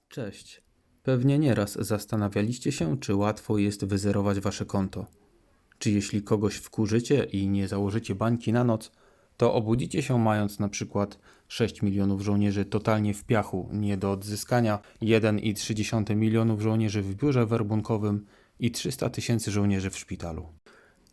Cześć. Pewnie nieraz zastanawialiście się, czy łatwo jest wyzerować wasze konto. Czy jeśli kogoś wkurzycie i nie założycie bańki na noc, to obudzicie się mając na przykład 6 milionów żołnierzy totalnie w piachu, nie do odzyskania, 1,3 milionów żołnierzy w biurze werbunkowym i 300 tysięcy żołnierzy w szpitalu.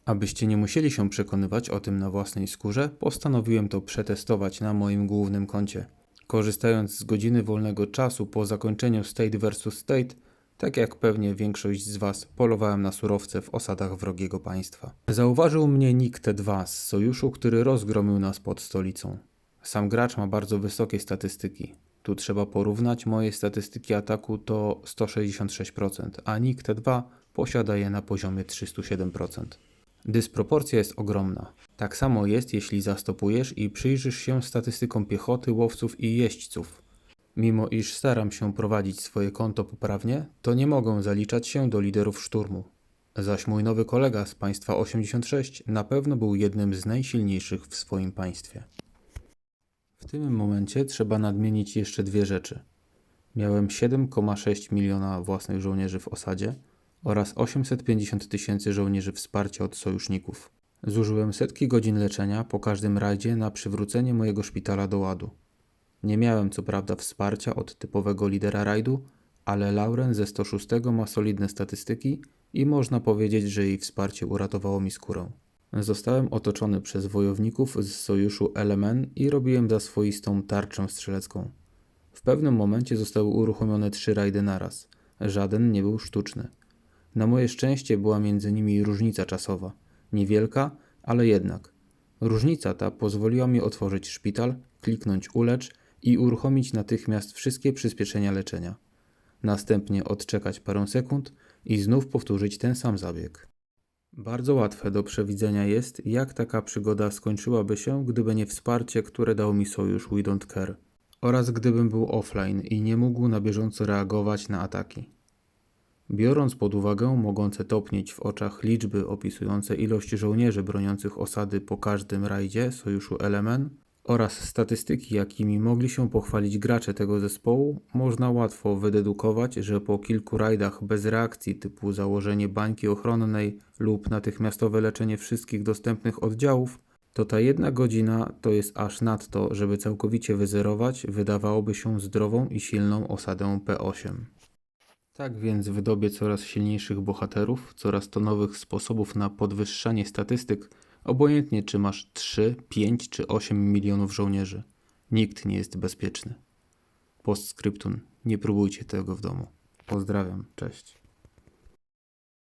Abyście nie musieli się przekonywać o tym na własnej skórze, postanowiłem to przetestować na moim głównym koncie. Korzystając z godziny wolnego czasu po zakończeniu State vs State, tak jak pewnie większość z Was, polowałem na surowce w osadach wrogiego państwa. Zauważył mnie Nick T2 z sojuszu, który rozgromił nas pod stolicą. Sam gracz ma bardzo wysokie statystyki. Tu trzeba porównać, moje statystyki ataku to 166%, a Nick T2 posiada je na poziomie 307%. Dysproporcja jest ogromna. Tak samo jest, jeśli zastopujesz i przyjrzysz się statystykom piechoty, łowców i jeźdźców. Mimo iż staram się prowadzić swoje konto poprawnie, to nie mogę zaliczać się do liderów szturmu. Zaś mój nowy kolega z państwa 86 na pewno był jednym z najsilniejszych w swoim państwie. W tym momencie trzeba nadmienić jeszcze dwie rzeczy. Miałem 7,6 miliona własnych żołnierzy w osadzie oraz 850 tysięcy żołnierzy wsparcia od sojuszników. Zużyłem setki godzin leczenia po każdym rajdzie na przywrócenie mojego szpitala do ładu. Nie miałem co prawda wsparcia od typowego lidera rajdu, ale Lauren ze 106 ma solidne statystyki i można powiedzieć, że jej wsparcie uratowało mi skórę. Zostałem otoczony przez wojowników z sojuszu LMN i robiłem za swoistą tarczę strzelecką. W pewnym momencie zostały uruchomione 3 rajdy naraz. Żaden nie był sztuczny. Na moje szczęście była między nimi różnica czasowa. Niewielka, ale jednak. Różnica ta pozwoliła mi otworzyć szpital, kliknąć ulecz i uruchomić natychmiast wszystkie przyspieszenia leczenia. Następnie odczekać parę sekund i znów powtórzyć ten sam zabieg. Bardzo łatwe do przewidzenia jest, jak taka przygoda skończyłaby się, gdyby nie wsparcie, które dał mi sojusz We Don't Care. Oraz gdybym był offline i nie mógł na bieżąco reagować na ataki. Biorąc pod uwagę mogące topnieć w oczach liczby opisujące ilość żołnierzy broniących osady po każdym rajdzie sojuszu LMN oraz statystyki, jakimi mogli się pochwalić gracze tego zespołu, można łatwo wydedukować, że po kilku rajdach bez reakcji typu założenie bańki ochronnej lub natychmiastowe leczenie wszystkich dostępnych oddziałów, to ta 1 godzina to jest aż nadto, żeby całkowicie wyzerować wydawałoby się zdrową i silną osadę P8. Tak więc w dobie coraz silniejszych bohaterów, coraz to nowych sposobów na podwyższanie statystyk, obojętnie czy masz 3, 5 czy 8 milionów żołnierzy, nikt nie jest bezpieczny. Postscriptum, nie próbujcie tego w domu. Pozdrawiam, cześć.